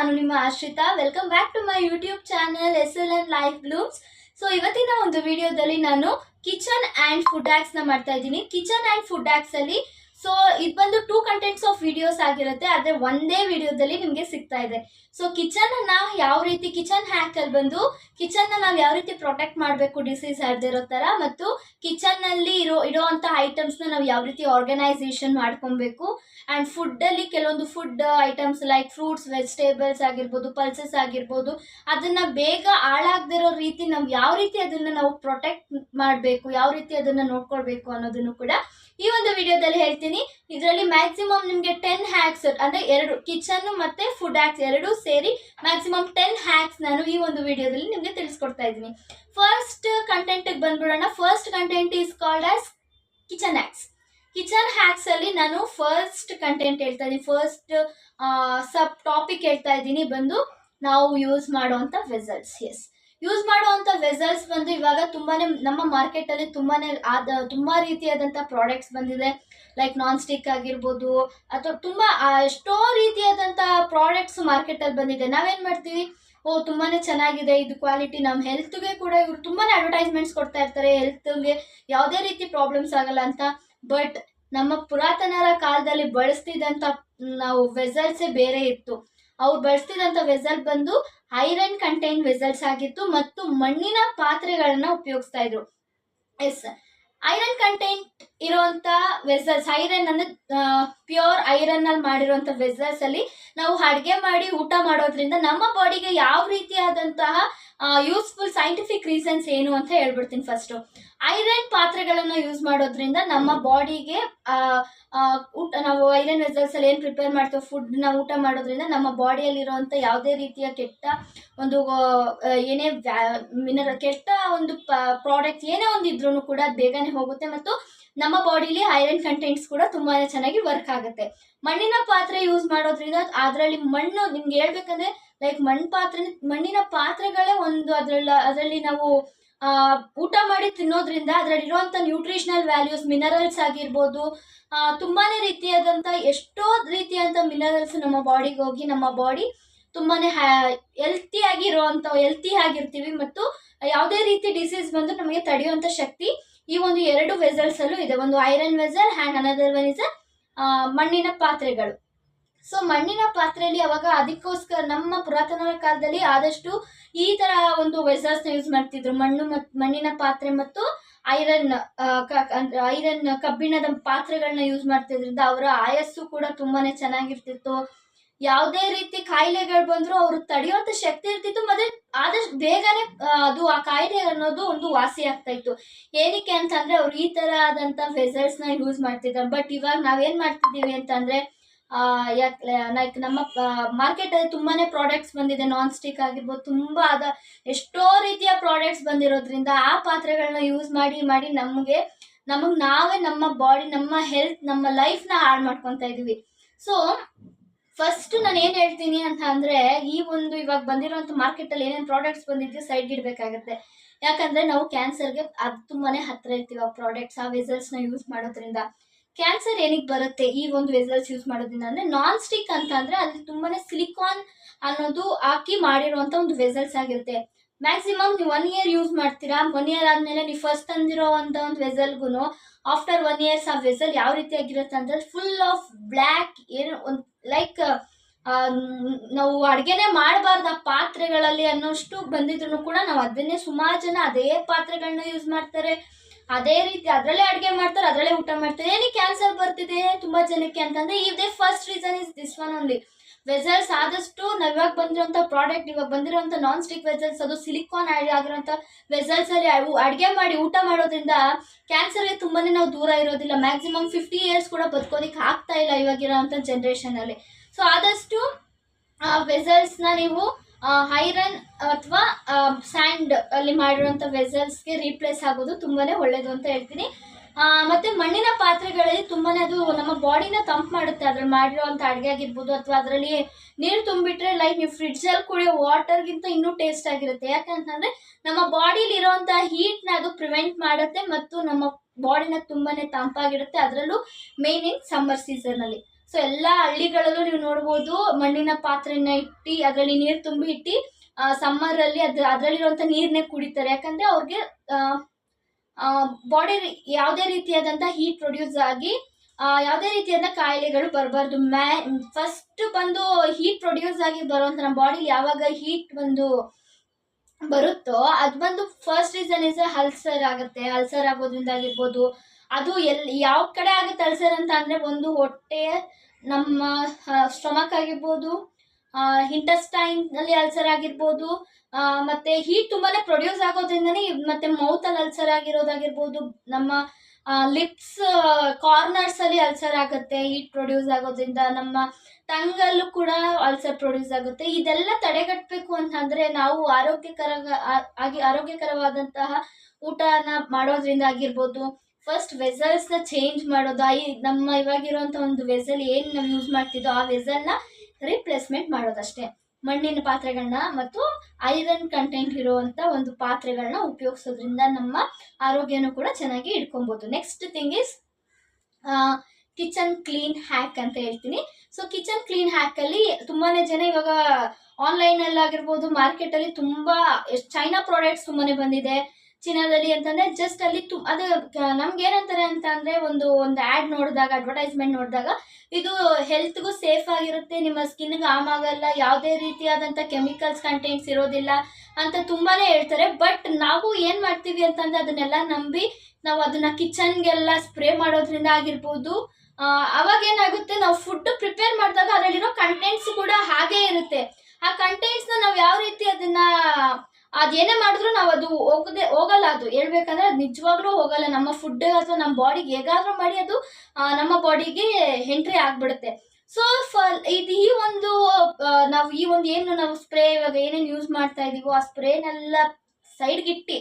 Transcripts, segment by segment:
ನಾನು ನಿಮ್ಮ Ashrita. Welcome back to my YouTube channel SLN life blooms. So ಇವತ್ತಿನ ಒಂದು ವಿಡಿಯೋದಲ್ಲಿ ನಾನು ಕಿಚನ್ ಆ್ಯಂಡ್ ಫುಡ್ ಹ್ಯಾಕ್ಸ್ನ ಮಾಡ್ತಾ ಇದ್ದೀನಿ. ಕಿಚನ್ ಆ್ಯಂಡ್ ಫುಡ್ ಹ್ಯಾಕ್ಸಲ್ಲಿ ಸೊ ಇದು ಬಂದು 2 ಕಂಟೆಂಟ್ಸ್ ಆಫ್ ವಿಡಿಯೋಸ್ ಆಗಿರುತ್ತೆ, ಆದರೆ ಒಂದೇ ವಿಡಿಯೋದಲ್ಲಿ ನಿಮಗೆ ಸಿಗ್ತಾ ಇದೆ. ಸೊ ಕಿಚನನ್ನು ಯಾವ ರೀತಿ ಕಿಚನ್ ಹ್ಯಾಕಲ್ಲಿ ಬಂದು ಕಿಚನ್ನ ನಾವು ಯಾವ ರೀತಿ ಪ್ರೊಟೆಕ್ಟ್ ಮಾಡಬೇಕು ಡಿಸೀಸ್ ಹರದಿರೋ ಥರ, ಮತ್ತು ಕಿಚನ್ನಲ್ಲಿ ಇರೋವಂಥ ಐಟಮ್ಸ್ನ ನಾವು ಯಾವ ರೀತಿ ಆರ್ಗನೈಸೇಷನ್ ಮಾಡ್ಕೊಬೇಕು. ಆ್ಯಂಡ್ ಫುಡ್ಡಲ್ಲಿ ಕೆಲವೊಂದು food items like fruits, vegetables ಆಗಿರ್ಬೋದು, ಪಲ್ಸಸ್ ಆಗಿರ್ಬೋದು, ಅದನ್ನು ಬೇಗ ಹಾಳಾಗದಿರೋ ರೀತಿ ನಾವು ಯಾವ ರೀತಿ ಅದನ್ನು ನಾವು ಪ್ರೊಟೆಕ್ಟ್ ಮಾಡಬೇಕು, ಯಾವ ರೀತಿ ಅದನ್ನು ನೋಡ್ಕೊಳ್ಬೇಕು ಅನ್ನೋದನ್ನು ಕೂಡ ಈ ಒಂದು ವಿಡಿಯೋದಲ್ಲಿ ಹೇಳ್ತೀನಿ. ಇದರಲ್ಲಿ ಮ್ಯಾಕ್ಸಿಮಮ್ ನಿಮಗೆ 10 ಹ್ಯಾಕ್ಸ್ ಅಂದರೆ 2 ಕಿಚನ್ ಮತ್ತು ಫುಡ್ ಹ್ಯಾಕ್ಸ್ ಎರಡೂ ಸೇರಿ ಮ್ಯಾಕ್ಸಿಮಮ್ 10 ಹ್ಯಾಕ್ಸ್ ನಾನು ಈ ಒಂದು ವಿಡಿಯೋದಲ್ಲಿ ನಿಮಗೆ ತಿಳಿಸ್ಕೊಡ್ತಾ ಇದ್ದೀನಿ. ಫಸ್ಟ್ ಕಂಟೆಂಟಿಗೆ ಬಂದ್ಬಿಡೋಣ. First content is called as kitchen hacks. Kitchen ಹ್ಯಾಕ್ಸಲ್ಲಿ ನಾನು ಫಸ್ಟ್ ಕಂಟೆಂಟ್ ಹೇಳ್ತಾ ಇದ್ದೀನಿ, ಫಸ್ಟ್ ಸಬ್ ಟಾಪಿಕ್ ಹೇಳ್ತಾ ಇದ್ದೀನಿ ಬಂದು ನಾವು ಯೂಸ್ ಮಾಡುವಂಥ ವೆಸಲ್ಸ್. ಯೂಸ್ ಮಾಡುವಂಥ ವೆಸಲ್ಸ್ ಬಂದು ಇವಾಗ ತುಂಬಾ ನಮ್ಮ ಮಾರ್ಕೆಟಲ್ಲಿ ತುಂಬ ರೀತಿಯಾದಂಥ ಪ್ರಾಡಕ್ಟ್ಸ್ ಬಂದಿದೆ. ಲೈಕ್ ನಾನ್ ಸ್ಟಿಕ್ ಆಗಿರ್ಬೋದು, ಅಥವಾ ತುಂಬ ಎಷ್ಟೋ ರೀತಿಯಾದಂಥ ಪ್ರಾಡಕ್ಟ್ಸ್ ಮಾರ್ಕೆಟಲ್ಲಿ ಬಂದಿದೆ. ನಾವೇನು ಮಾಡ್ತೀವಿ, ತುಂಬಾ ಚೆನ್ನಾಗಿದೆ ಇದು ಕ್ವಾಲಿಟಿ, ನಮ್ಮ ಹೆಲ್ತ್ಗೆ ಕೂಡ ಇವರು ತುಂಬಾ ಅಡ್ವರ್ಟೈಸ್ಮೆಂಟ್ಸ್ ಕೊಡ್ತಾ ಇರ್ತಾರೆ, ಹೆಲ್ತ್ಗೆ ಯಾವುದೇ ರೀತಿ ಪ್ರಾಬ್ಲಮ್ಸ್ ಆಗಲ್ಲ ಅಂತ. ಬಟ್ ನಮ್ಮ ಪುರಾತನರ ಕಾಲದಲ್ಲಿ ಬಳಸ್ತಿದ್ದಂಥ ನಾವು ವೆಸಲ್ಸೇ ಬೇರೆ ಇತ್ತು. ಅವ್ರು ಬಳಸ್ತಿದ್ದಂಥ ವೆಸಲ್ ಬಂದು ಐರನ್ ಕಂಟೈನ್ ವೆಸಲ್ಸ್ ಆಗಿತ್ತು ಮತ್ತು ಮಣ್ಣಿನ ಪಾತ್ರೆಗಳನ್ನ ಉಪಯೋಗಿಸ್ತಾ ಇದ್ರು. ಐರನ್ ಕಂಟೆಂಟ್ ಇರುವಂಥ ವೆಸಲ್ಸ್, ಐರನ್ ಅಂದರೆ ಪ್ಯೂರ್ ಐರನ್ನಲ್ಲಿ ಮಾಡಿರುವಂಥ ವೆಸಲ್ಸಲ್ಲಿ ನಾವು ಅಡುಗೆ ಮಾಡಿ ಊಟ ಮಾಡೋದ್ರಿಂದ ನಮ್ಮ ಬಾಡಿಗೆ ಯಾವ ರೀತಿಯಾದಂತಹ ಯೂಸ್ಫುಲ್ ಸೈಂಟಿಫಿಕ್ ರೀಸನ್ಸ್ ಏನು ಅಂತ ಹೇಳ್ಬಿಡ್ತೀನಿ. ಫಸ್ಟು, ಐರನ್ ಪಾತ್ರೆಗಳನ್ನು ಯೂಸ್ ಮಾಡೋದ್ರಿಂದ ನಮ್ಮ ಬಾಡಿಗೆ ನಾವು ಐರನ್ ವೆಸಲ್ಸಲ್ಲಿ ಏನು ಪ್ರಿಪೇರ್ ಮಾಡ್ತೀವಿ ಫುಡ್ನ ಊಟ ಮಾಡೋದ್ರಿಂದ ನಮ್ಮ ಬಾಡಿಯಲ್ಲಿರುವಂಥ ಯಾವುದೇ ರೀತಿಯ ಕೆಟ್ಟ ಒಂದು ಏನೇ ಕೆಟ್ಟ ಒಂದು ಪ್ರಾಡಕ್ಟ್ಸ್ ಏನೇ ಒಂದು ಇದ್ರೂ ಕೂಡ ಬೇಗನೆ ಹೋಗುತ್ತೆ ಮತ್ತು ನಮ್ಮ ಬಾಡಿಲಿ ಐರನ್ ಕಂಟೆಂಟ್ಸ್ ಕೂಡ ತುಂಬಾ ಚೆನ್ನಾಗಿ ವರ್ಕ್ ಆಗುತ್ತೆ. ಮಣ್ಣಿನ ಪಾತ್ರೆ ಯೂಸ್ ಮಾಡೋದ್ರಿಂದ ಅದರಲ್ಲಿ ಮಣ್ಣು, ನಿಮ್ಗೆ ಹೇಳ್ಬೇಕಂದ್ರೆ ಲೈಕ್ ಮಣ್ಣಿನ ಪಾತ್ರೆಗಳೇ ಒಂದು ಅದರಲ್ಲಿ ನಾವು ಊಟ ಮಾಡಿ ತಿನ್ನೋದ್ರಿಂದ ಅದರಲ್ಲಿರುವಂಥ ನ್ಯೂಟ್ರಿಷನಲ್ ವ್ಯಾಲ್ಯೂಸ್, ಮಿನರಲ್ಸ್ ಆಗಿರ್ಬೋದು, ತುಂಬಾ ರೀತಿಯಾದಂಥ ಎಷ್ಟೋ ರೀತಿಯಾದಂಥ ಮಿನರಲ್ಸ್ ನಮ್ಮ ಬಾಡಿಗೆ ಹೋಗಿ ನಮ್ಮ ಬಾಡಿ ತುಂಬಾ ಹೆಲ್ತಿ ಆಗಿರ್ತೀವಿ ಮತ್ತು ಯಾವುದೇ ರೀತಿ ಡಿಸೀಸ್ ಬಂದು ನಮಗೆ ತಡೆಯುವಂಥ ಶಕ್ತಿ ಈ ಒಂದು 2 ವೆಸಲ್ಸಲ್ಲೂ ಇದೆ. ಒಂದು iron vessel and another one is ಮಣ್ಣಿನ ಪಾತ್ರೆಗಳು. ಸೊ ಮಣ್ಣಿನ ಪಾತ್ರೆಯಲ್ಲಿ ಅವಾಗ ಅದಕ್ಕೋಸ್ಕರ ನಮ್ಮ ಪುರಾತನರ ಕಾಲದಲ್ಲಿ ಆದಷ್ಟು ಈ ಥರ ಒಂದು ವೆಸಲ್ಸ್ನ ಯೂಸ್ ಮಾಡ್ತಿದ್ರು. ಮಣ್ಣಿನ ಪಾತ್ರೆ ಮತ್ತು ಐರನ್ ಕಬ್ಬಿಣದ ಪಾತ್ರೆಗಳನ್ನ ಯೂಸ್ ಮಾಡ್ತಿದ್ರಿಂದ ಅವರ ಆಯಸ್ಸು ಕೂಡ ತುಂಬಾ ಚೆನ್ನಾಗಿರ್ತಿತ್ತು. ಯಾವುದೇ ರೀತಿ ಕಾಯಿಲೆಗಳು ಬಂದರೂ ಅವರು ತಡೆಯುವಂಥ ಶಕ್ತಿ ಇರ್ತಿತ್ತು, ಮತ್ತು ಆದಷ್ಟು ಬೇಗನೆ ಅದು ಆ ಕಾಯಿಲೆ ಅನ್ನೋದು ಒಂದು ವಾಸಿ ಆಗ್ತಾ ಇತ್ತು. ಏನಕ್ಕೆ ಅಂತಂದರೆ ಅವ್ರು ಈ ಥರ ಆದಂಥ ವೆಸಲ್ಸ್ನ ಯೂಸ್ ಮಾಡ್ತಿದ್ದಾರೆ. ಬಟ್ ಇವಾಗ ನಾವೇನು ಮಾಡ್ತಿದ್ದೀವಿ ಅಂತಂದರೆ ಲೈಕ್ ನಮ್ಮ ಮಾರ್ಕೆಟಲ್ಲಿ ತುಂಬಾ ಪ್ರಾಡಕ್ಟ್ಸ್ ಬಂದಿದೆ, ನಾನ್ ಸ್ಟಿಕ್ ಆಗಿರ್ಬೋದು, ತುಂಬ ಎಷ್ಟೋ ರೀತಿಯ ಪ್ರಾಡಕ್ಟ್ಸ್ ಬಂದಿರೋದ್ರಿಂದ ಆ ಪಾತ್ರೆಗಳನ್ನ ಯೂಸ್ ಮಾಡಿ ನಮಗೆ ನಾವೇ ನಮ್ಮ ಬಾಡಿ, ನಮ್ಮ ಹೆಲ್ತ್, ನಮ್ಮ ಲೈಫ್ನ ಹಾಳು ಮಾಡ್ಕೊತಾ ಇದ್ದೀವಿ. ಸೊ ಫಸ್ಟ್ ನಾನು ಏನು ಹೇಳ್ತೀನಿ ಅಂತ ಅಂದರೆ, ಈ ಒಂದು ಇವಾಗ ಬಂದಿರೋಂಥ ಮಾರ್ಕೆಟಲ್ಲಿ ಏನೇನು ಪ್ರಾಡಕ್ಟ್ಸ್ ಬಂದಿದೆಯೋ ಸೈಡ್ಗೆ ಇಡಬೇಕಾಗತ್ತೆ. ಯಾಕಂದರೆ ನಾವು ಕ್ಯಾನ್ಸರ್ಗೆ ಅದು ತುಂಬಾ ಹತ್ತಿರ ಇರ್ತೀವಿ ಆ ಪ್ರಾಡಕ್ಟ್ಸ್, ಆ ವೆಸಲ್ಸ್ನ ಯೂಸ್ ಮಾಡೋದ್ರಿಂದ. ಕ್ಯಾನ್ಸರ್ ಏನಕ್ಕೆ ಬರುತ್ತೆ ಈ ಒಂದು ವೆಸಲ್ಸ್ ಯೂಸ್ ಮಾಡೋದ್ರಿಂದ ಅಂದರೆ, ನಾನ್ ಸ್ಟಿಕ್ ಅಂತ ಅಂದರೆ ಅಲ್ಲಿ ತುಂಬಾ ಸಿಲಿಕಾನ್ ಅನ್ನೋದು ಹಾಕಿ ಮಾಡಿರುವಂಥ ಒಂದು ವೆಸಲ್ಸ್ ಆಗಿರುತ್ತೆ. ಮ್ಯಾಕ್ಸಿಮಮ್ ನೀವು 1 ಇಯರ್ ಯೂಸ್ ಮಾಡ್ತೀರಾ, 1 ಇಯರ್ ಆದಮೇಲೆ ನೀವು ಫಸ್ಟ್ ತಂದಿರೋ ಒಂದು ವೆಸಲ್ಗೂ ಆಫ್ಟರ್ 1 ಇಯರ್ಸ್ ಆ ವೆಸಲ್ ಯಾವ ರೀತಿಯಾಗಿರುತ್ತೆ ಅಂದರೆ ಫುಲ್ ಆಫ್ ಬ್ಲ್ಯಾಕ್, ಏನು ಒಂದು ಲೈಕ್ ನಾವು ಅಡುಗೆನೇ ಮಾಡಬಾರ್ದು ಆ ಪಾತ್ರೆಗಳಲ್ಲಿ ಅನ್ನೋಷ್ಟು ಬಂದಿದ್ರು ಕೂಡ ನಾವು ಅದನ್ನೇ ಸುಮಾರು ಜನ ಅದೇ ಪಾತ್ರೆಗಳನ್ನ ಯೂಸ್ ಮಾಡ್ತಾರೆ, ಅದೇ ರೀತಿ ಅದರಲ್ಲೇ ಅಡುಗೆ ಮಾಡ್ತಾರೆ, ಅದರಲ್ಲೇ ಊಟ ಮಾಡ್ತಾರೆ. ಏನಕ್ಕೆ ಕ್ಯಾನ್ಸರ್ ಬರ್ತಿದೆ ತುಂಬ ಜನಕ್ಕೆ ಅಂತಂದರೆ ಇದೇ first reason is this one only. Vessels ಆದಷ್ಟು ನಾವು ಇವಾಗ ಬಂದಿರೋಂಥ ನಾನ್ ಸ್ಟಿಕ್ ವೆಸಲ್ಸ್, ಅದು ಸಿಲಿಕಾನ್ ಆಗಿರೋಂಥ ವೆಸಲ್ಸಲ್ಲಿ ಅಡುಗೆ ಮಾಡಿ ಊಟ ಮಾಡೋದ್ರಿಂದ ಕ್ಯಾನ್ಸರ್ಗೆ ತುಂಬಾ ನಾವು ದೂರ ಇರೋದಿಲ್ಲ. ಮ್ಯಾಕ್ಸಿಮಮ್ 50 ಇಯರ್ಸ್ ಕೂಡ ಬದುಕೋದಕ್ಕೆ ಆಗ್ತಾ ಇಲ್ಲ ಇವಾಗಿರೋಂಥ ಜನ್ರೇಷನಲ್ಲಿ. ಸೊ ಆದಷ್ಟು ವೆಸಲ್ಸ್ನ ನೀವು ಐರನ್ ಅಥವಾ ಸ್ಯಾಂಡ್ ಅಲ್ಲಿ ಮಾಡಿರುವಂಥ ವೆಸಲ್ಸ್ಗೆ ರೀಪ್ಲೇಸ್ ಆಗೋದು ತುಂಬಾ ಒಳ್ಳೆಯದು ಅಂತ ಹೇಳ್ತೀನಿ. ಮತ್ತು ಮಣ್ಣಿನ ಪಾತ್ರೆಗಳಲ್ಲಿ ತುಂಬಾ ಅದು ನಮ್ಮ ಬಾಡಿನ ತಂಪು ಮಾಡುತ್ತೆ. ಅದ್ರಲ್ಲಿ ಮಾಡಿರೋವಂಥ ಅಡುಗೆ ಆಗಿರ್ಬೋದು, ಅಥವಾ ಅದರಲ್ಲಿ ನೀರು ತುಂಬಿಟ್ರೆ ಲೈಕ್ ನೀವು ಫ್ರಿಡ್ಜಲ್ಲಿ ಕುಡಿಯೋ ವಾಟರ್ಗಿಂತ ಇನ್ನೂ ಟೇಸ್ಟ್ ಆಗಿರುತ್ತೆ. ಯಾಕಂತಂದರೆ ನಮ್ಮ ಬಾಡಿಲಿ ಇರೋವಂಥ ಹೀಟ್ನ ಅದು ಪ್ರಿವೆಂಟ್ ಮಾಡುತ್ತೆ ಮತ್ತು ನಮ್ಮ ಬಾಡಿನ ತುಂಬಾ ತಂಪಾಗಿರುತ್ತೆ, ಅದರಲ್ಲೂ ಮೇನ್ ಇನ್ ಸಮ್ಮರ್ ಸೀಸನಲ್ಲಿ. ಸೊ ಎಲ್ಲ ಹಳ್ಳಿಗಳಲ್ಲೂ ನೀವು ನೋಡ್ಬೋದು, ಮಣ್ಣಿನ ಪಾತ್ರೆನ ಇಟ್ಟು ಅದರಲ್ಲಿ ನೀರು ತುಂಬಿ ಇಟ್ಟು ಸಮ್ಮರಲ್ಲಿ ಅದರಲ್ಲಿರುವಂಥ ನೀರನ್ನೇ ಕುಡಿತಾರೆ. ಯಾಕಂದರೆ ಅವ್ರಿಗೆ ಬಾಡಿ ಯಾವುದೇ ರೀತಿಯಾದಂಥ ಹೀಟ್ ಪ್ರೊಡ್ಯೂಸ್ ಆಗಿ ಯಾವುದೇ ರೀತಿಯಾದ ಕಾಯಿಲೆಗಳು ಬರಬಾರ್ದು. ಫಸ್ಟ್ ಬಂದು ಹೀಟ್ ಪ್ರೊಡ್ಯೂಸ್ ಆಗಿ ಬರುವಂಥ ನಮ್ಮ ಬಾಡಿಲಿ ಯಾವಾಗ ಹೀಟ್ ಬಂದು ಬರುತ್ತೋ ಅದು ಬಂದು ಫಸ್ಟ್ ರೀಸನ್ ಇಸ್ ಅಲ್ಸರ್ ಆಗುತ್ತೆ. ಅಲ್ಸರ್ ಆಗೋದ್ರಿಂದ ಆಗಿರ್ಬೋದು. ಅದು ಯಾವ ಕಡೆ ಆಗುತ್ತೆ ಅಲ್ಸರ್ ಅಂತ ಅಂದರೆ, ಒಂದು ಹೊಟ್ಟೆ, ನಮ್ಮ ಸ್ಟೊಮಕ್ ಆಗಿರ್ಬೋದು, ಇಂಟೆಸ್ಟೈನಲ್ಲಿ ಅಲ್ಸರ್ ಆಗಿರ್ಬೋದು, ಮತ್ತೆ ಹೀಟ್ ತುಂಬಾನೇ ಪ್ರೊಡ್ಯೂಸ್ ಆಗೋದ್ರಿಂದನೇ ಮತ್ತೆ ಮೌತಲ್ಲಿ ಅಲ್ಸರ್ ಆಗಿರೋದಾಗಿರ್ಬೋದು, ನಮ್ಮ ಲಿಪ್ಸ್ ಕಾರ್ನರ್ಸ್ ಅಲ್ಲಿ ಅಲ್ಸರ್ ಆಗುತ್ತೆ ಹೀಟ್ ಪ್ರೊಡ್ಯೂಸ್ ಆಗೋದ್ರಿಂದ, ನಮ್ಮ ಟಂಗಲ್ಲೂ ಕೂಡ ಅಲ್ಸರ್ ಪ್ರೊಡ್ಯೂಸ್ ಆಗುತ್ತೆ. ಇದೆಲ್ಲ ತಡೆಗಟ್ಟಬೇಕು ಅಂತಂದ್ರೆ ನಾವು ಆರೋಗ್ಯಕರವಾದಂತಹ ಊಟನ ಮಾಡೋದ್ರಿಂದ ಆಗಿರ್ಬೋದು. ಫಸ್ಟ್ ವೆಸಲ್ಸ್ನ ಚೇಂಜ್ ಮಾಡೋದು, ನಮ್ಮ ಇವಾಗಿರುವಂಥ ಒಂದು ವೆಸಲ್ ಏನು ನಾವು ಯೂಸ್ ಮಾಡ್ತಿದ್ದೋ ಆ ವೆಸಲ್ನ ರಿಪ್ಲೇಸ್ಮೆಂಟ್ ಮಾಡೋದಷ್ಟೇ. ಮಣ್ಣಿನ ಪಾತ್ರೆಗಳನ್ನ ಮತ್ತು ಐರನ್ ಕಂಟೆಂಟ್ ಇರುವಂಥ ಒಂದು ಪಾತ್ರೆಗಳನ್ನ ಉಪಯೋಗಿಸೋದ್ರಿಂದ ನಮ್ಮ ಆರೋಗ್ಯನೂ ಕೂಡ ಚೆನ್ನಾಗಿ ಇಟ್ಕೊಬೋದು. Next thing is kitchen clean hack ಅಂತ ಹೇಳ್ತೀನಿ. ಸೊ ಕಿಚನ್ ಕ್ಲೀನ್ ಹ್ಯಾಕಲ್ಲಿ ತುಂಬಾ ಜನ ಇವಾಗ ಆನ್ಲೈನಲ್ಲಿ ಆಗಿರ್ಬೋದು, ಮಾರ್ಕೆಟಲ್ಲಿ ತುಂಬ ಚೈನಾ ಪ್ರಾಡಕ್ಟ್ಸ್ ತುಂಬಾ ಬಂದಿದೆ ಚೀನಾದಲ್ಲಿ ಅಂತಂದರೆ. ಜಸ್ಟ್ ಅಲ್ಲಿ ಅದು ನಮ್ಗೆ ಏನಂತಾರೆ ಅಂತ ಅಂದರೆ, ಒಂದು ಆ್ಯಡ್ ನೋಡಿದಾಗ, ಅಡ್ವರ್ಟೈಸ್ಮೆಂಟ್ ನೋಡಿದಾಗ ಇದು ಹೆಲ್ತ್ಗೂ ಸೇಫ್ ಆಗಿರುತ್ತೆ, ನಿಮ್ಮ ಸ್ಕಿನ್ಗೆ ಹಾರ್ಮ್ ಆಗಲ್ಲ, ಯಾವುದೇ ರೀತಿಯಾದಂಥ ಕೆಮಿಕಲ್ಸ್ ಕಂಟೆಂಟ್ಸ್ ಇರೋದಿಲ್ಲ ಅಂತ ತುಂಬಾ ಹೇಳ್ತಾರೆ. ಬಟ್ ನಾವು ಏನು ಮಾಡ್ತೀವಿ ಅಂತಂದರೆ ಅದನ್ನೆಲ್ಲ ನಂಬಿ ನಾವು ಅದನ್ನು ಕಿಚನ್ಗೆಲ್ಲ ಸ್ಪ್ರೇ ಮಾಡೋದ್ರಿಂದ ಆಗಿರ್ಬೋದು. ಅವಾಗ ಏನಾಗುತ್ತೆ, ನಾವು ಫುಡ್ ಪ್ರಿಪೇರ್ ಮಾಡಿದಾಗ ಅದರಲ್ಲಿರೋ ಕಂಟೆಂಟ್ಸ್ ಕೂಡ ಹಾಗೇ ಇರುತ್ತೆ. ಆ ಕಂಟೆಂಟ್ಸ್ನ ನಾವು ಯಾವ ರೀತಿ ಅದೇನೇ ಮಾಡಿದ್ರು ನಾವು ಅದು ಹೋಗಲ್ಲ. ಅದು ಹೇಳ್ಬೇಕಂದ್ರೆ ಅದು ನಿಜವಾಗ್ಲೂ ಹೋಗಲ್ಲ ನಮ್ಮ ಫುಡ್ ಅಥವಾ ನಮ್ಮ ಬಾಡಿಗೆ ಹೇಗಾದ್ರೂ ಮಾಡಿ ಅದು ನಮ್ಮ ಬಾಡಿಗೆ ಎಂಟ್ರಿ ಆಗಿಬಿಡುತ್ತೆ. ಸೊ ಈ ಒಂದು ನಾವು ಸ್ಪ್ರೇ ಇವಾಗ ಏನೇನು ಯೂಸ್ ಮಾಡ್ತಾ ಇದೀವೋ ಆ ಸ್ಪ್ರೇನೆಲ್ಲ ಸೈಡ್ಗಿಟ್ಟು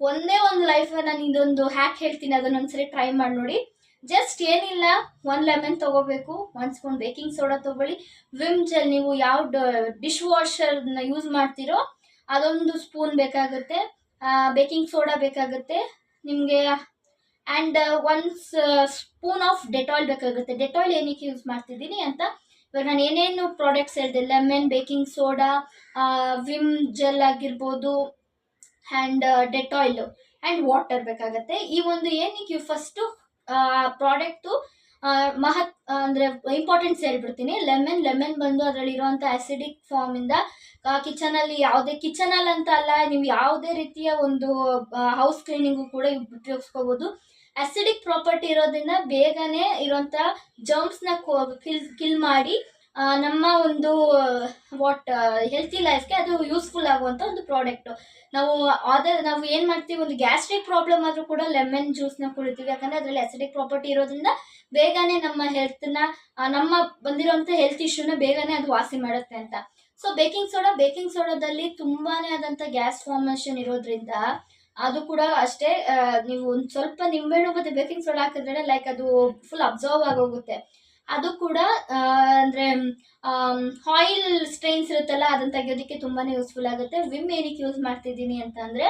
ಒಂದೇ ಒಂದು ಲೈಫ್ ನಾನು ಇದೊಂದು ಹ್ಯಾಕ್ ಹೇಳ್ತೀನಿ, ಅದನ್ನೊಂದ್ಸರಿ ಟ್ರೈ ಮಾಡಿ ನೋಡಿ. ಜಸ್ಟ್ ಏನಿಲ್ಲ, 1 ಲೆಮನ್ ತೊಗೋಬೇಕು, 1 ಸ್ಪೂನ್ ಬೇಕಿಂಗ್ ಸೋಡಾ ತೊಗೊಳ್ಳಿ, ವಿಮ್ ಜೆಲ್ ನೀವು ಯಾವ ಡಿಶ್ ವಾಷರ್ನ ಯೂಸ್ ಮಾಡ್ತೀರೋ ಅದೊಂದು ಸ್ಪೂನ್ ಬೇಕಾಗುತ್ತೆ, ಬೇಕಿಂಗ್ ಸೋಡಾ ಬೇಕಾಗುತ್ತೆ ನಿಮಗೆ, ಆ್ಯಂಡ್ 1 ಸ್ಪೂನ್ ಆಫ್ ಡೆಟಾಯ್ಲ್ ಬೇಕಾಗುತ್ತೆ. ಡೆಟಾಯ್ಲ್ ಏನಕ್ಕೆ ಯೂಸ್ ಮಾಡ್ತಿದ್ದೀನಿ ಅಂತ ಇವಾಗ ನಾನು ಏನೇನು ಪ್ರಾಡಕ್ಟ್ಸ್ ಹೇಳಿದೆ, lemon, baking soda, Vim gel ಆಗಿರ್ಬೋದು, ಆ್ಯಂಡ್ ಡೆಟಾಯ್ಲು ಆ್ಯಂಡ್ ವಾಟರ್ ಬೇಕಾಗುತ್ತೆ. ಈ ಒಂದು ಏನಕ್ಕೆ ಫಸ್ಟು ಪ್ರಾಡಕ್ಟು ಅಂದರೆ ಇಂಪಾರ್ಟೆನ್ಸ್ ಹೇಳ್ಬಿಡ್ತೀನಿ. ಲೆಮನ್ ಬಂದು ಅದರಲ್ಲಿರುವಂಥ ಆ್ಯಸಿಡಿಕ್ ಫಾರ್ಮಿಂದ ಕಿಚನಲ್ಲಿ ಕಿಚನಲ್ಲಿ ಅಂತ ಅಲ್ಲ, ನೀವು ಯಾವುದೇ ರೀತಿಯ ಒಂದು ಹೌಸ್ ಕ್ಲೀನಿಂಗು ಕೂಡ ಉಪಯೋಗಿಸ್ಕೋಬೋದು. ಆ್ಯಸಿಡಿಕ್ ಪ್ರಾಪರ್ಟಿ ಇರೋದ್ರಿಂದ ಬೇಗನೆ ಇರೋಂಥ ಜರ್ಮ್ಸ್ನ ಕಿಲ್ ಮಾಡಿ ನಮ್ಮ ಒಂದು ಹೆಲ್ತಿ ಲೈಫ್ಗೆ ಅದು ಯೂಸ್ಫುಲ್ ಆಗುವಂಥ ಒಂದು ಪ್ರಾಡಕ್ಟು. ನಾವು ಏನು ಮಾಡ್ತೀವಿ, ಒಂದು ಗ್ಯಾಸ್ಟ್ರಿಕ್ ಪ್ರಾಬ್ಲಮ್ ಆದರೂ ಕೂಡ ಲೆಮನ್ ಜ್ಯೂಸ್ನ ಕುಡಿತೀವಿ, ಯಾಕಂದರೆ ಅದರಲ್ಲಿ ಆ್ಯಸಿಡಿಕ್ ಪ್ರಾಪರ್ಟಿ ಇರೋದ್ರಿಂದ ಬೇಗನೆ ನಮ್ಮ ಹೆಲ್ತ್ನ, ನಮ್ಮ ಬಂದಿರೋಂಥ ಹೆಲ್ತ್ ಇಶ್ಯೂನ ಬೇಗನೆ ಅದು ವಾಸಿ ಮಾಡುತ್ತೆ ಅಂತ. ಸೊ ಬೇಕಿಂಗ್ ಸೋಡಾದಲ್ಲಿ ತುಂಬಾ ಆದಂಥ ಗ್ಯಾಸ್ ಫಾರ್ಮೇಷನ್ ಇರೋದ್ರಿಂದ ಅದು ಕೂಡ ಅಷ್ಟೇ. ನೀವು ಒಂದು ಸ್ವಲ್ಪ ನಿಂಬೆಹಣ್ಣು ಮತ್ತು ಬೇಕಿಂಗ್ ಸೋಡಾ ಹಾಕಿದ್ರೆ ಲೈಕ್ ಅದು ಫುಲ್ ಅಬ್ಸರ್ವ್ ಆಗೋಗುತ್ತೆ. ಅದು ಕೂಡ ಅಂದರೆ ಆಯಿಲ್ ಸ್ಟ್ರೈನ್ಸ್ ಇರುತ್ತಲ್ಲ ಅದನ್ನು ತೆಗೆಯೋದಕ್ಕೆ ತುಂಬಾ ಯೂಸ್ಫುಲ್ ಆಗುತ್ತೆ. ವಿಮ್ ಏನಕ್ಕೆ ಯೂಸ್ ಮಾಡ್ತಿದ್ದೀನಿ ಅಂತ ಅಂದರೆ,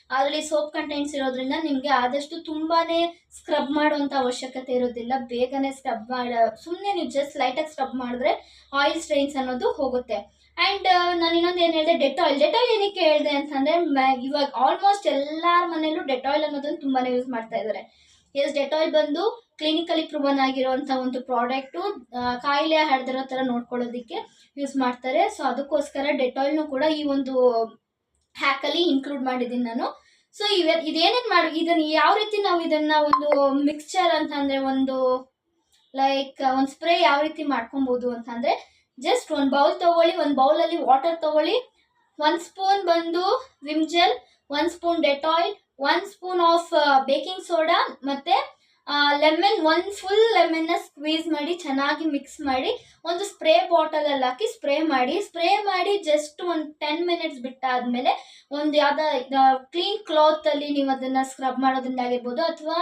ಅದರಲ್ಲಿ ಸೋಪ್ ಕಂಟೆಂಟ್ಸ್ ಇರೋದ್ರಿಂದ ನಿಮಗೆ ಆದಷ್ಟು ತುಂಬಾ ಸ್ಕ್ರಬ್ ಮಾಡುವಂಥ ಅವಶ್ಯಕತೆ ಇರೋದಿಲ್ಲ. ಬೇಗನೆ ಸುಮ್ಮನೆ ನೀವು ಜಸ್ಟ್ ಲೈಟಾಗಿ ಸ್ಕ್ರಬ್ ಮಾಡಿದ್ರೆ ಆಯಿಲ್ ಸ್ಟ್ರೈನ್ಸ್ ಅನ್ನೋದು ಹೋಗುತ್ತೆ. ಆ್ಯಂಡ್ ನಾನು ಇನ್ನೊಂದು ಏನು ಹೇಳಿದೆ, ಡೆಟಾಯ್ಲ್ ಏನಕ್ಕೆ ಹೇಳಿದೆ ಅಂತಂದರೆ, ಇವಾಗ ಆಲ್ಮೋಸ್ಟ್ ಎಲ್ಲರ ಮನೆಯಲ್ಲೂ ಡೆಟಾಯ್ಲ್ ಅನ್ನೋದನ್ನು ತುಂಬಾ ಯೂಸ್ ಮಾಡ್ತಾ ಇದ್ದಾರೆ. ಡೆಟಾಯ್ಲ್ ಬಂದು ಕ್ಲಿನಿಕಲಿ ಪ್ರೂವನ್ ಆಗಿರುವಂಥ ಒಂದು ಪ್ರಾಡಕ್ಟು, ಕಾಯಿಲೆ ಹರಡಿರೋ ಥರ ನೋಡ್ಕೊಳ್ಳೋದಕ್ಕೆ ಯೂಸ್ ಮಾಡ್ತಾರೆ. ಸೊ ಅದಕ್ಕೋಸ್ಕರ ಡೆಟಾಯ್ಲ್ನು ಕೂಡ ಈ ಒಂದು ಹ್ಯಾಕಲ್ಲಿ ಇನ್ಕ್ಲೂಡ್ ಮಾಡಿದ್ದೀನಿ ನಾನು. ಸೊ ಇದನ್ನು ಯಾವ ರೀತಿ ನಾವು ಇದನ್ನು ಒಂದು ಮಿಕ್ಸ್ಚರ್ ಅಂತಂದರೆ, ಒಂದು ಸ್ಪ್ರೇ ಯಾವ ರೀತಿ ಮಾಡ್ಕೊಬೋದು ಅಂತಂದರೆ, ಜಸ್ಟ್ 1 ಬೌಲ್ ತೊಗೊಳ್ಳಿ, 1 ಬೌಲಲ್ಲಿ ವಾಟರ್ ತೊಗೊಳ್ಳಿ, 1 ಸ್ಪೂನ್ ಬಂದು Vim gel, 1 spoon Dettol, 1 spoon of baking soda, ಮತ್ತು ಲೆಮನ್, 1 ಫುಲ್ ಲೆಮನ್ನ ಸ್ಕ್ವೀಸ್ ಮಾಡಿ ಚೆನ್ನಾಗಿ ಮಿಕ್ಸ್ ಮಾಡಿ ಒಂದು ಸ್ಪ್ರೇ ಬಾಟಲಲ್ಲಿ ಹಾಕಿ ಸ್ಪ್ರೇ ಮಾಡಿ ಜಸ್ಟ್ ಒಂದು 10 ಮಿನಿಟ್ಸ್ ಬಿಟ್ಟಾದಮೇಲೆ ಒಂದು ಕ್ಲೀನ್ ಕ್ಲಾತಲ್ಲಿ ನೀವು ಅದನ್ನು ಸ್ಕ್ರಬ್ ಮಾಡೋದ್ರಿಂದ ಆಗಿರ್ಬೋದು, ಅಥವಾ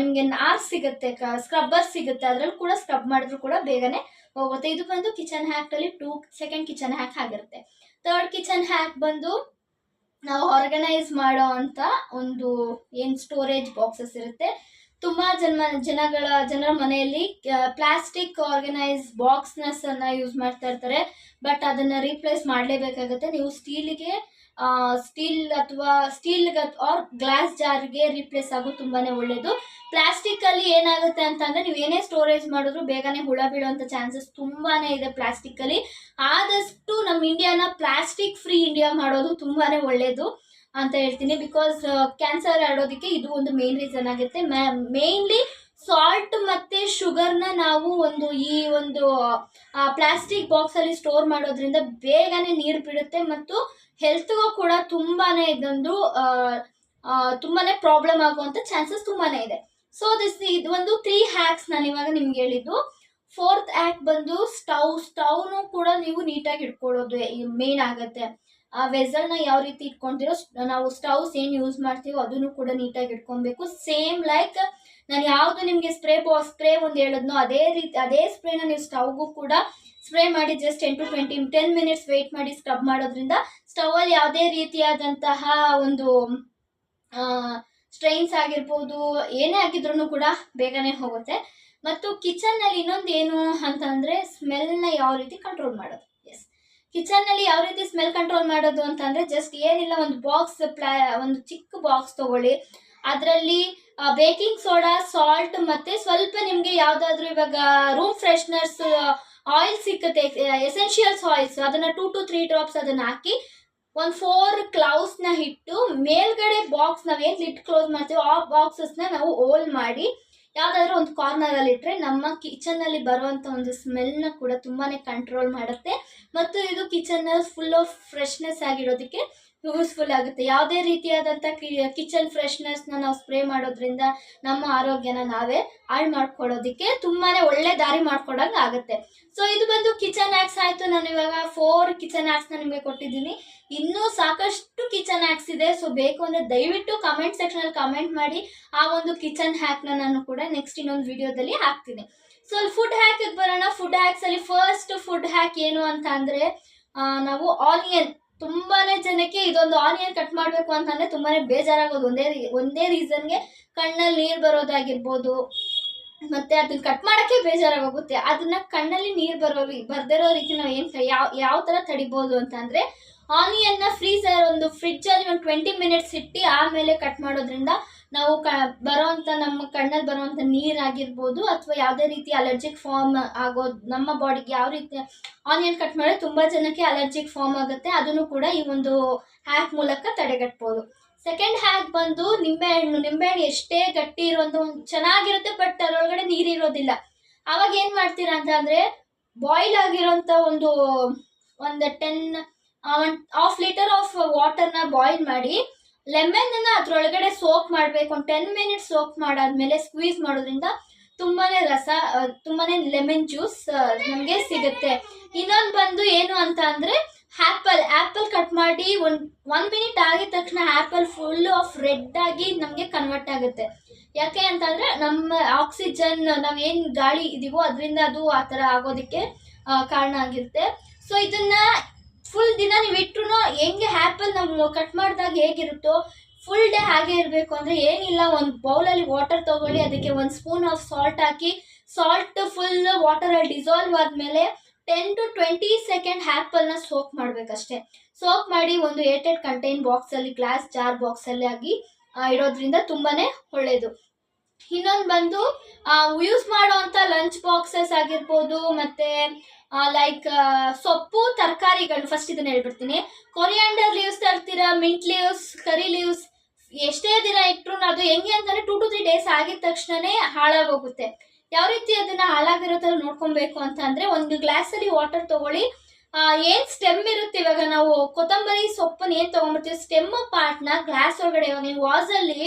ನಿಮಗೆ ಸಿಗುತ್ತೆ, ಸ್ಕ್ರಬ್ಬರ್ ಸಿಗುತ್ತೆ, ಅದರಲ್ಲಿ ಕೂಡ ಸ್ಕ್ರಬ್ ಮಾಡಿದ್ರು ಕೂಡ ಬೇಗನೆ ಹೋಗುತ್ತೆ. ಇದು ಬಂದು ಕಿಚನ್ ಹ್ಯಾಕಲ್ಲಿ ಸೆಕೆಂಡ್ ಕಿಚನ್ ಹ್ಯಾಕ್ ಆಗಿರುತ್ತೆ. ಥರ್ಡ್ ಕಿಚನ್ ಹ್ಯಾಕ್ ಬಂದು ನಾವು ಆರ್ಗನೈಸ್ ಮಾಡೋ ಅಂಥ ಒಂದು ಏನು ಸ್ಟೋರೇಜ್ ಬಾಕ್ಸಸ್ ಇರುತ್ತೆ, ತುಂಬಾ ಜನರ ಮನೆಯಲ್ಲಿ ಪ್ಲಾಸ್ಟಿಕ್ ಆರ್ಗನೈಸ್ ಬಾಕ್ಸ್ನೆಸ್ ಅನ್ನ ಯೂಸ್ ಮಾಡ್ತಾ ಇರ್ತಾರೆ. ಬಟ್ ಅದನ್ನ ರೀಪ್ಲೇಸ್ ಮಾಡಲೇಬೇಕಾಗುತ್ತೆ. ನೀವು ಸ್ಟೀಲ್ ಆರ್ ಗ್ಲಾಸ್ ಜಾರ್ಗೆ ರೀಪ್ಲೇಸ್ ಆಗೋದು ತುಂಬಾನೇ ಒಳ್ಳೇದು. ಪ್ಲಾಸ್ಟಿಕ್ ಅಲ್ಲಿ ಏನಾಗುತ್ತೆ ಅಂತಂದ್ರೆ ನೀವು ಏನೇ ಸ್ಟೋರೇಜ್ ಮಾಡಿದ್ರು ಬೇಗನೆ ಹುಳ ಬೀಳುವಂತ ಚಾನ್ಸಸ್ ತುಂಬಾನೇ ಇದೆ ಪ್ಲಾಸ್ಟಿಕ್ ಅಲ್ಲಿ. ಆದಷ್ಟು ನಮ್ಮ ಇಂಡಿಯಾನ ಪ್ಲಾಸ್ಟಿಕ್ ಫ್ರೀ ಇಂಡಿಯಾ ಮಾಡೋದು ತುಂಬಾನೇ ಒಳ್ಳೇದು ಅಂತ ಹೇಳ್ತೀನಿ. ಬಿಕಾಸ್ ಕ್ಯಾನ್ಸರ್ ಆಡೋದಕ್ಕೆ ಇದು ಒಂದು ಮೇನ್ ರೀಸನ್ ಆಗುತ್ತೆ. ಮೇನ್ಲಿ ಸಾಲ್ಟ್ ಮತ್ತೆ ಶುಗರ್ನ ನಾವು ಈ ಒಂದು ಪ್ಲಾಸ್ಟಿಕ್ ಬಾಕ್ಸ್ ಅಲ್ಲಿ ಸ್ಟೋರ್ ಮಾಡೋದ್ರಿಂದ ಬೇಗನೆ ನೀರು ಬಿಡುತ್ತೆ ಮತ್ತು ಹೆಲ್ತ್ಗೂ ಕೂಡ ತುಂಬಾನೇ ತುಂಬಾನೇ ಪ್ರಾಬ್ಲಮ್ ಆಗುವಂತ ಚಾನ್ಸಸ್ ತುಂಬಾನೇ ಇದೆ. ಸೊ ಇದು ಒಂದು 3 ಹ್ಯಾಕ್ಸ್ ನಾನು ಇವಾಗ ನಿಮ್ಗೆ ಹೇಳಿದ್ದು. 4th ಹ್ಯಾಕ್ ಬಂದು ಸ್ಟವ್ನು ಕೂಡ ನೀವು ನೀಟಾಗಿ ಇಟ್ಕೊಳ್ಳೋದು ಮೇನ್ ಆಗುತ್ತೆ. ಆ ವೆಸಲ್ನ ಯಾವ ರೀತಿ ಇಟ್ಕೊಂತೀರೋ ನಾವು ಸ್ಟವ್ಸ್ ಏನು ಯೂಸ್ ಮಾಡ್ತೀವೋ ಅದನ್ನು ಕೂಡ ನೀಟಾಗಿ ಇಟ್ಕೊಬೇಕು. ಸೇಮ್ ಲೈಕ್ ನಾನು ಯಾವುದು ನಿಮಗೆ ಸ್ಪ್ರೇ ಒಂದು ಹೇಳಿದ್ನೋ ಅದೇ ಸ್ಪ್ರೇನ ನೀವು ಸ್ಟವ್ಗೂ ಕೂಡ ಸ್ಪ್ರೇ ಮಾಡಿ ಜಸ್ಟ್ 10 ಮಿನಿಟ್ಸ್ ವೆಯ್ಟ್ ಮಾಡಿ ಸ್ಕ್ರಬ್ ಮಾಡೋದ್ರಿಂದ ಸ್ಟವಲ್ಲಿ ಯಾವುದೇ ರೀತಿಯಾದಂತಹ ಒಂದು ಸ್ಟ್ರೈನ್ಸ್ ಆಗಿರ್ಬೋದು ಏನೇ ಆಗಿದ್ರು ಕೂಡ ಬೇಗನೆ ಹೋಗುತ್ತೆ. ಮತ್ತು ಕಿಚನ್ನಲ್ಲಿ ಇನ್ನೊಂದು ಏನು ಅಂತಂದರೆ ಸ್ಮೆಲ್ನ ಯಾವ ರೀತಿ ಕಂಟ್ರೋಲ್ ಮಾಡೋದು. ಕಿಚನ್ನಲ್ಲಿ ಯಾವ ರೀತಿ ಸ್ಮೆಲ್ ಕಂಟ್ರೋಲ್ ಮಾಡೋದು ಅಂತಂದರೆ ಜಸ್ಟ್ ಏನಿಲ್ಲ, ಒಂದು ಚಿಕ್ಕ ಬಾಕ್ಸ್ ತೊಗೊಳ್ಳಿ. ಅದರಲ್ಲಿ ಬೇಕಿಂಗ್ ಸೋಡಾ, ಸಾಲ್ಟ್ ಮತ್ತು ಸ್ವಲ್ಪ ನಿಮಗೆ ಯಾವುದಾದ್ರೂ ಇವಾಗ ರೂಮ್ ಫ್ರೆಶ್ನರ್ಸ್ ಆಯಿಲ್ ಸಿಕ್ಕುತ್ತೆ, ಎಸೆನ್ಷಿಯಲ್ಸ್ ಆಯಿಲ್ಸ್, ಅದನ್ನು 2 to 3 ಡ್ರಾಪ್ಸ್ ಅದನ್ನು ಹಾಕಿ ಒಂದು 4 ಕ್ಲೌಸ್ನ ಇಟ್ಟು ಮೇಲ್ಗಡೆ ಬಾಕ್ಸ್ ನಾವೇನು ಲಿಡ್ ಕ್ಲೋಸ್ ಮಾಡ್ತೀವೋ ಆ ಬಾಕ್ಸಸ್ನ ನಾವು ಹೋಲ್ ಮಾಡಿ ಯಾವುದಾದ್ರೂ ಒಂದು ಕಾರ್ನರಲ್ಲಿ ಇಟ್ಟರೆ ನಮ್ಮ ಕಿಚನ್ನಲ್ಲಿ ಬರುವಂಥ ಒಂದು ಸ್ಮೆಲ್ನ ಕೂಡ ತುಂಬಾ ಕಂಟ್ರೋಲ್ ಮಾಡುತ್ತೆ ಮತ್ತು ಇದು ಕಿಚನ್ನಲ್ಲಿ ಫುಲ್ ಆಫ್ ಫ್ರೆಶ್ನೆಸ್ ಆಗಿರೋದಕ್ಕೆ ಯೂಸ್ಫುಲ್ ಆಗುತ್ತೆ. ಯಾವುದೇ ರೀತಿಯಾದಂಥ ಕಿಚನ್ ಫ್ರೆಶ್ನೆಸ್ನ ನಾವು ಸ್ಪ್ರೇ ಮಾಡೋದ್ರಿಂದ ನಮ್ಮ ಆರೋಗ್ಯನ ನಾವೇ ಹಾಳು ಮಾಡ್ಕೊಳ್ಳೋದಕ್ಕೆ ತುಂಬಾ ಒಳ್ಳೆ ದಾರಿ ಮಾಡ್ಕೊಡೋಂಗೆ ಆಗುತ್ತೆ. ಸೊ ಇದು ಬಂದು ಕಿಚನ್ ಹ್ಯಾಕ್ಸ್ ಆಯಿತು. ನಾನು ಇವಾಗ 4 ಕಿಚನ್ ಹ್ಯಾಕ್ಸ್ನ ನಿಮಗೆ ಕೊಟ್ಟಿದ್ದೀನಿ. ಇನ್ನೂ ಸಾಕಷ್ಟು ಕಿಚನ್ ಹ್ಯಾಕ್ಸ್ ಇದೆ. ಸೊ ಬೇಕು ಅಂದರೆ ದಯವಿಟ್ಟು ಕಮೆಂಟ್ ಸೆಕ್ಷನಲ್ಲಿ ಕಮೆಂಟ್ ಮಾಡಿ. ಆ ಒಂದು ಕಿಚನ್ ಹ್ಯಾಕ್ನ ನಾನು ಕೂಡ ನೆಕ್ಸ್ಟ್ ಇನ್ನೊಂದು ವಿಡಿಯೋದಲ್ಲಿ ಹಾಕ್ತೀನಿ. ಸೊ ಫುಡ್ ಹ್ಯಾಕಿಗೆ ಬರೋಣ. ಫುಡ್ ಹ್ಯಾಕ್ಸಲ್ಲಿ ಫಸ್ಟ್ ಫುಡ್ ಹ್ಯಾಕ್ ಏನು ಅಂತ ಅಂದರೆ ನಾವು ಆನಿಯನ್. ತುಂಬಾ ಜನಕ್ಕೆ ಇದೊಂದು ಆನಿಯನ್ ಕಟ್ ಮಾಡಬೇಕು ಅಂತಂದರೆ ತುಂಬಾ ಬೇಜಾರಾಗೋದು ಒಂದೇ ರೀಸನ್ಗೆ ಕಣ್ಣಲ್ಲಿ ನೀರು ಬರೋದಾಗಿರ್ಬೋದು, ಮತ್ತು ಅದನ್ನ ಕಟ್ ಮಾಡೋಕ್ಕೆ ಬೇಜಾರಾಗೋಗುತ್ತೆ. ಅದನ್ನು ಕಣ್ಣಲ್ಲಿ ನೀರು ಬರ್ದಿರೋ ರೀತಿ ನಾವು ಯಾವ ಥರ ತಡಿಬೋದು ಅಂತಂದರೆ ಆನಿಯನ್ನ ಫ್ರಿಜ್ಜಲ್ಲಿ ಒಂದು 20 ಮಿನಿಟ್ಸ್ ಇಟ್ಟು ಆಮೇಲೆ ಕಟ್ ಮಾಡೋದ್ರಿಂದ ನಾವು ನಮ್ಮ ಕಣ್ಣಲ್ಲಿ ಬರುವಂಥ ನೀರಾಗಿರ್ಬೋದು ಅಥವಾ ಯಾವುದೇ ರೀತಿ ಅಲರ್ಜಿಕ್ ಫಾರ್ಮ್ ಆಗೋದು ನಮ್ಮ ಬಾಡಿಗೆ ಯಾವ ರೀತಿ ಆನಿಯನ್ ಕಟ್ ಮಾಡಿದ್ರೆ ತುಂಬ ಜನಕ್ಕೆ ಅಲರ್ಜಿಕ್ ಫಾರ್ಮ್ ಆಗುತ್ತೆ. ಅದನ್ನು ಕೂಡ ಈ ಒಂದು ಹ್ಯಾಕ್ ಮೂಲಕ ತಡೆಗಟ್ಬೋದು. ಸೆಕೆಂಡ್ ಹ್ಯಾಕ್ ಬಂದು ನಿಂಬೆಹಣ್ಣು ಎಷ್ಟೇ ಗಟ್ಟಿ ಇರುವಂಥ ಒಂದು ಚೆನ್ನಾಗಿರುತ್ತೆ, ಬಟ್ ಅದರೊಳಗಡೆ ನೀರಿರೋದಿಲ್ಲ. ಆವಾಗ ಏನು ಮಾಡ್ತೀರಾ ಅಂತಂದರೆ ಬಾಯ್ಲ್ ಆಗಿರೋಂಥ ಒಂದು 1/2 ಲೀಟರ್ ಆಫ್ ವಾಟರ್ನ ಬಾಯ್ಲ್ ಮಾಡಿ ಲೆಮನ್ನ ಅದರೊಳಗಡೆ ಸೋಕ್ ಮಾಡಬೇಕು. ಒಂದು 10 ಮಿನಿಟ್ಸ್ ಸೋಕ್ ಮಾಡಾದ್ಮೇಲೆ ಸ್ಕ್ವೀಸ್ ಮಾಡೋದ್ರಿಂದ ತುಂಬಾನೇ ಲೆಮನ್ ಜ್ಯೂಸ್ ನಮಗೆ ಸಿಗುತ್ತೆ. ಇನ್ನೊಂದು ಬಂದು ಏನು ಅಂತ ಅಂದರೆ ಆ್ಯಪಲ್ ಕಟ್ ಮಾಡಿ 1 ಮಿನಿಟ್ ಆಗಿದ ತಕ್ಷಣ ಆ್ಯಪಲ್ ಫುಲ್ ಆಫ್ ರೆಡ್ ಆಗಿ ನಮಗೆ ಕನ್ವರ್ಟ್ ಆಗುತ್ತೆ. ಯಾಕೆ ಅಂತಂದರೆ ನಮ್ಮ ಆಕ್ಸಿಜನ್ ನಾವೇನು ಗಾಳಿ ಇದೀವೋ ಅದರಿಂದ ಅದು ಆ ಥರ ಆಗೋದಕ್ಕೆ ಕಾರಣ ಆಗಿರುತ್ತೆ. ಸೊ ಇದನ್ನು ಫುಲ್ ದಿನ ನೀವು ಇಟ್ಟರು ಹೆಂಗೆ ಆ್ಯಪಲ್ ನಾವು ಕಟ್ ಮಾಡಿದಾಗ ಹೇಗಿರುತ್ತೋ ಫುಲ್ ಡೇ ಹಾಗೆ ಇರಬೇಕು ಅಂದರೆ ಏನಿಲ್ಲ, ಒಂದು ಬೌಲಲ್ಲಿ ವಾಟರ್ ತೊಗೊಳ್ಳಿ, ಅದಕ್ಕೆ 1 ಸ್ಪೂನ್ ಆಫ್ ಸಾಲ್ಟ್ ಹಾಕಿ, ಸಾಲ್ಟ್ ಫುಲ್ ವಾಟರಲ್ಲಿ ಡಿಸಾಲ್ವ್ ಆದಮೇಲೆ 10 to 20 ಸೆಕೆಂಡ್ ಆ್ಯಪಲ್ನ ಸೋಕ್ ಮಾಡಬೇಕಷ್ಟೇ. ಸೋಕ್ ಮಾಡಿ ಒಂದು ಏರ್ಟೈಟ್ ಕಂಟೈನ್ ಬಾಕ್ಸಲ್ಲಿ, ಗ್ಲಾಸ್ ಜಾರ್ ಬಾಕ್ಸಲ್ಲಿ ಆಗಿ ಇಡೋದ್ರಿಂದ ತುಂಬಾ ಒಳ್ಳೆಯದು. ಇನ್ನೊಂದು ಬಂದು ಯೂಸ್ ಮಾಡೋವಂಥ ಲಂಚ್ ಬಾಕ್ಸಸ್ ಆಗಿರ್ಬೋದು, ಮತ್ತು ಲೈಕ್ ಸೊಪ್ಪು ತರಕಾರಿಗಳು. ಫಸ್ಟ್ ಇದನ್ನು ಹೇಳ್ಬಿಡ್ತೀನಿ. ಕೊರಿಯಾಂಡರ್ ಲೀವ್ಸ್ ತರ್ತೀರಾ, ಮಿಂಟ್ ಲೀವ್ಸ್, ಕರಿ ಲೀವ್ಸ್, ಎಷ್ಟೇ ದಿನ ಇಟ್ಟರು ಅದು ಹೆಂಗೆ ಅಂತಂದರೆ 2 to 3 ಡೇಸ್ ಆಗಿದ ತಕ್ಷಣವೇ ಹಾಳಾಗೋಗುತ್ತೆ. ಯಾವ ರೀತಿ ಅದನ್ನು ಹಾಳಾಗಿರೋ ಥರ ನೋಡ್ಕೊಬೇಕು ಅಂತ ಅಂದರೆ ಒಂದು ಗ್ಲಾಸಲ್ಲಿ ವಾಟರ್ ತೊಗೊಳ್ಳಿ. ಏನು ಸ್ಟೆಮ್ ಇರುತ್ತೆ, ಇವಾಗ ನಾವು ಕೊತ್ತಂಬರಿ ಸೊಪ್ಪನ್ನು ಏನು ತೊಗೊಂಬರ್ತೀವಿ ಸ್ಟೆಮ್ ಪಾರ್ಟ್ನ ಗ್ಲಾಸ್ ಒಳಗಡೆ, ಇವಾಗ ನೀವು ವಾಸಲ್ಲಿ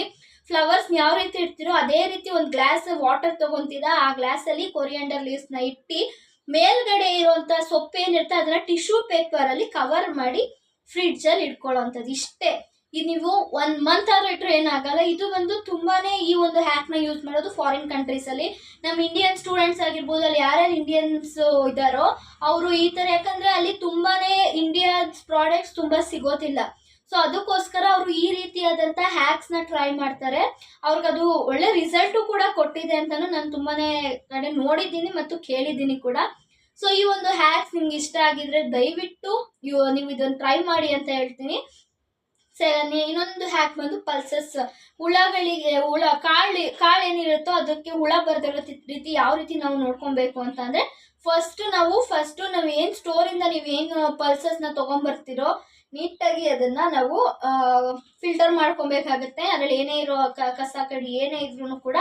ಫ್ಲವರ್ಸ್ನ ಯಾವ ರೀತಿ ಇಡ್ತೀರೋ ಅದೇ ರೀತಿ ಒಂದು ಗ್ಲಾಸ್ ವಾಟರ್ ತೊಗೊತೀರಾ. ಆ ಗ್ಲಾಸಲ್ಲಿ ಕೊರಿಯಾಂಡರ್ ಲೀವ್ಸ್ನ ಇಟ್ಟು ಮೇಲ್ಗಡೆ ಇರುವಂಥ ಸೊಪ್ಪು ಏನಿರುತ್ತೆ ಅದನ್ನು ಟಿಶ್ಯೂ ಪೇಪರಲ್ಲಿ ಕವರ್ ಮಾಡಿ ಫ್ರಿಡ್ಜಲ್ಲಿ ಇಟ್ಕೊಳ್ಳೋವಂಥದ್ದು. ಇಷ್ಟೇ. ಇದು ನೀವು 1 ಮಂತ್ ಆದರೂ ಇಟ್ಟರು ಏನಾಗಲ್ಲ. ಇದು ಬಂದು ತುಂಬಾ ಈ ಒಂದು ಹ್ಯಾಕ್ನ ಯೂಸ್ ಮಾಡೋದು ಫಾರಿನ್ ಕಂಟ್ರೀಸಲ್ಲಿ. ನಮ್ಮ ಇಂಡಿಯನ್ ಸ್ಟೂಡೆಂಟ್ಸ್ ಆಗಿರ್ಬೋದು, ಅಲ್ಲಿ ಯಾರ್ಯಾರು ಇಂಡಿಯನ್ಸ್ ಇದ್ದಾರೋ ಅವರು ಈ ಥರ, ಯಾಕಂದರೆ ಅಲ್ಲಿ ತುಂಬಾ ಇಂಡಿಯನ್ಸ್ ಪ್ರಾಡಕ್ಟ್ಸ್ ತುಂಬ ಸಿಗೋದಿಲ್ಲ. ಸೊ ಸೊ ಅದಕ್ಕೋಸ್ಕರ ಅವರು ಈ ರೀತಿಯಾದಂಥ ಹ್ಯಾಕ್ಸ್ನ ಟ್ರೈ ಮಾಡ್ತಾರೆ. ಅವ್ರಿಗದು ಒಳ್ಳೆ ರಿಸಲ್ಟು ಕೂಡ ಕೊಟ್ಟಿದೆ ಅಂತಲೂ ನಾನು ತುಂಬಾ ಕಡೆ ನೋಡಿದ್ದೀನಿ ಮತ್ತು ಕೇಳಿದ್ದೀನಿ ಕೂಡ. ಸೊ ಈ ಒಂದು ಹ್ಯಾಕ್ಸ್ ನಿಮ್ಗೆ ಇಷ್ಟ ಆಗಿದ್ರೆ ದಯವಿಟ್ಟು ನೀವು ಇದನ್ನು ಟ್ರೈ ಮಾಡಿ ಅಂತ ಹೇಳ್ತೀನಿ. ಇನ್ನೊಂದು ಹ್ಯಾಕ್ ಬಂದು ಪಲ್ಸಸ್. ಹುಳಗಳಿಗೆ ಕಾಳು ಏನಿರುತ್ತೋ ಅದಕ್ಕೆ ಹುಳ ಬರ್ದಿರೋ ರೀತಿ ಯಾವ ರೀತಿ ನಾವು ನೋಡ್ಕೊಬೇಕು ಅಂತಂದರೆ, ಫಸ್ಟು ನಾವು ಏನು ಸ್ಟೋರಿಂದ ನೀವೇನು ಪಲ್ಸಸ್ನ ತೊಗೊಂಬರ್ತೀರೋ ನೀಟಾಗಿ ಅದನ್ನು ನಾವು ಫಿಲ್ಟರ್ ಮಾಡ್ಕೊಬೇಕಾಗತ್ತೆ. ಅದರಲ್ಲಿ ಏನೇ ಇರೋ ಕಸ ಕಡಿ ಏನೇ ಇದ್ರೂ ಕೂಡ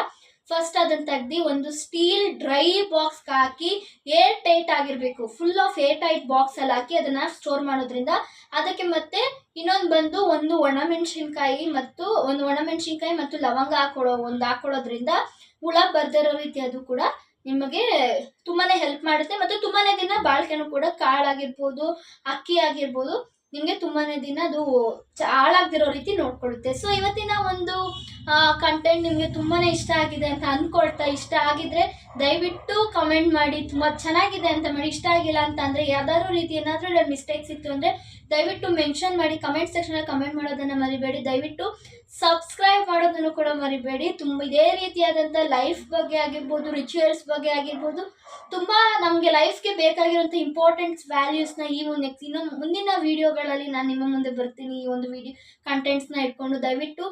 ಫಸ್ಟ್ ಅದನ್ನು ತೆಗ್ದು ಒಂದು ಸ್ಟೀಲ್ ಡ್ರೈ ಬಾಕ್ಸ್ಗೆ ಹಾಕಿ ಏರ್ ಟೈಟ್ ಆಗಿರಬೇಕು, ಫುಲ್ ಆಫ್ ಏರ್ ಟೈಟ್ ಬಾಕ್ಸಲ್ಲಿ ಹಾಕಿ ಅದನ್ನು ಸ್ಟೋರ್ ಮಾಡೋದ್ರಿಂದ ಅದಕ್ಕೆ ಮತ್ತೆ ಇನ್ನೊಂದು ಬಂದು ಒಂದು ಒಣಮೆಣಸಿನ್ಕಾಯಿ ಮತ್ತು ಲವಂಗ ಹಾಕೊಳ್ಳೋದ್ರಿಂದ ಹುಳ ಬರ್ದಿರೋ ರೀತಿ ಅದು ಕೂಡ ನಿಮಗೆ ತುಂಬಾ ಹೆಲ್ಪ್ ಮಾಡುತ್ತೆ ಮತ್ತು ತುಂಬಾ ದಿನ ಬಾಳಿಕೆನೂ ಕೂಡ. ಕಾಳಾಗಿರ್ಬೋದು, ಅಕ್ಕಿ ಆಗಿರ್ಬೋದು, ನಿಮಗೆ ತುಂಬಾ ದಿನ ಅದು ಹಾಳಾಗದಿರೋ ರೀತಿ ನೋಡ್ಕೊಳ್ಳುತ್ತೆ. ಸೊ ಇವತ್ತಿನ ಒಂದು ಕಂಟೆಂಟ್ ನಿಮಗೆ ತುಂಬಾ ಇಷ್ಟ ಆಗಿದೆ ಅಂತ ಅಂದ್ಕೊಳ್ತಾ, ಇಷ್ಟ ಆಗಿದ್ರೆ ದಯವಿಟ್ಟು ಕಮೆಂಟ್ ಮಾಡಿ, ತುಂಬ ಚೆನ್ನಾಗಿದೆ ಅಂತ ಮಾಡಿ. ಇಷ್ಟ ಆಗಿಲ್ಲ ಅಂತ ಅಂದರೆ ಯಾವ್ದಾದ್ರು ರೀತಿ ಏನಾದರೂ ಮಿಸ್ಟೇಕ್ಸ್ ಇತ್ತು ಅಂದರೆ ದಯವಿಟ್ಟು ಮೆನ್ಷನ್ ಮಾಡಿ, ಕಮೆಂಟ್ ಸೆಕ್ಷನಲ್ಲಿ ಕಮೆಂಟ್ ಮಾಡೋದನ್ನು ಮರಿಬೇಡಿ. ದಯವಿಟ್ಟು ಸಬ್ಸ್ಕ್ರೈಬ್ ಮಾಡೋದನ್ನು ಕೂಡ ಮರಿಬೇಡಿ. ಇದೇ ರೀತಿಯಾದಂಥ ಲೈಫ್ ಬಗ್ಗೆ ಆಗಿರ್ಬೋದು, ರಿಚುವಲ್ಸ್ ಬಗ್ಗೆ ಆಗಿರ್ಬೋದು, ತುಂಬ ನಮಗೆ ಲೈಫ್ಗೆ ಬೇಕಾಗಿರೋಂಥ ಇಂಪಾರ್ಟೆಂಟ್ಸ್ ವ್ಯಾಲ್ಯೂಸ್ನ ಇನ್ನೊಂದು ಮುಂದಿನ ವೀಡಿಯೋಗಳಲ್ಲಿ ನಾನು ನಿಮ್ಮ ಮುಂದೆ ಬರ್ತೀನಿ. ಈ ಒಂದು ಕಂಟೆಂಟ್ಸ್ನ ಇಟ್ಕೊಂಡು ದಯವಿಟ್ಟು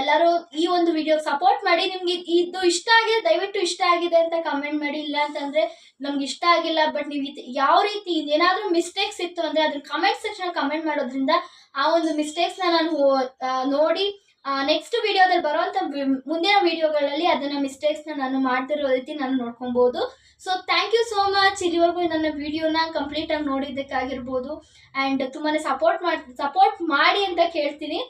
ಎಲ್ಲರೂ ಈ ಒಂದು ವಿಡಿಯೋ ಸಪೋರ್ಟ್ ಮಾಡಿ. ನಿಮ್ಗೆ ಇದು ಇಷ್ಟ ಆಗಿದೆ ದಯವಿಟ್ಟು ಇಷ್ಟ ಆಗಿದೆ ಅಂತ ಕಮೆಂಟ್ ಮಾಡಿ. ಇಲ್ಲ ಅಂತಂದರೆ ನಮ್ಗೆ ಇಷ್ಟ ಆಗಿಲ್ಲ ಬಟ್ ನೀವು ಯಾವ ರೀತಿ ಏನಾದರೂ ಮಿಸ್ಟೇಕ್ಸ್ ಇತ್ತು ಅಂದರೆ ಅದನ್ನ ಕಮೆಂಟ್ ಸೆಕ್ಷನಲ್ಲಿ ಕಮೆಂಟ್ ಮಾಡೋದ್ರಿಂದ ಆ ಒಂದು ಮಿಸ್ಟೇಕ್ಸ್ನ ನಾನು ನೋಡಿ ನೆಕ್ಸ್ಟ್ ವಿಡಿಯೋದಲ್ಲಿ ಬರೋವಂಥ ಮುಂದಿನ ವಿಡಿಯೋಗಳಲ್ಲಿ ಅದನ್ನು ಮಿಸ್ಟೇಕ್ಸ್ನ ನಾನು ಮಾಡ್ತಿರೋ ರೀತಿ ನಾನು ನೋಡ್ಕೊಬೋದು. So thank you so much. ಇಲ್ಲಿವರೆಗೂ ನನ್ನ ವಿಡಿಯೋನ ಕಂಪ್ಲೀಟಾಗಿ ನೋಡಿದ್ದಕ್ಕಾಗಿರ್ಬೋದು ಆ್ಯಂಡ್ ತುಂಬಾ ಸಪೋರ್ಟ್ ಮಾಡಿ ಅಂತ ಕೇಳ್ತೀನಿ.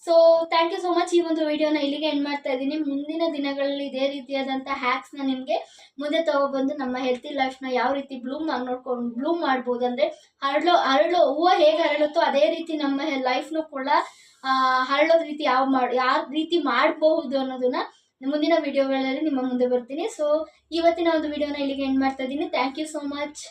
So thank you so much. ಈ ಒಂದು ವಿಡಿಯೋನ ಇಲ್ಲಿಗೆ ಎಂಡ್ ಮಾಡ್ತಾ ಇದ್ದೀನಿ. ಮುಂದಿನ ದಿನಗಳಲ್ಲಿ ಇದೇ ರೀತಿಯಾದಂಥ ಹ್ಯಾಕ್ಸ್ನ ನಿಮಗೆ ಮುಂದೆ ತಗೊಬಂದು ನಮ್ಮ ಹೆಲ್ತಿ ಲೈಫ್ನ ಯಾವ ರೀತಿ ಬ್ಲೂಮ್ ಮಾಡ್ಬೋದು, ಅಂದರೆ ಹರಳೋ ಹೂವು ಹೇಗೆ ಹರಳುತ್ತೋ ಅದೇ ರೀತಿ ನಮ್ಮ ಲೈಫ್ನು ಕೂಡ ಹರಳೋದ ರೀತಿ ಯಾವ ರೀತಿ ಮಾಡಬಹುದು ಅನ್ನೋದನ್ನ ಮುಂದಿನ ವಿಡಿಯೋಗಳಲ್ಲಿ ನಿಮ್ಮ ಮುಂದೆ ಬರ್ತೀನಿ. ಸೊ ಇವತ್ತಿನ ಒಂದು ವಿಡಿಯೋನ ಇಲ್ಲಿಗೆ ಎಂಡ್ ಮಾಡ್ತಾ ಇದ್ದೀನಿ. Thank you so much.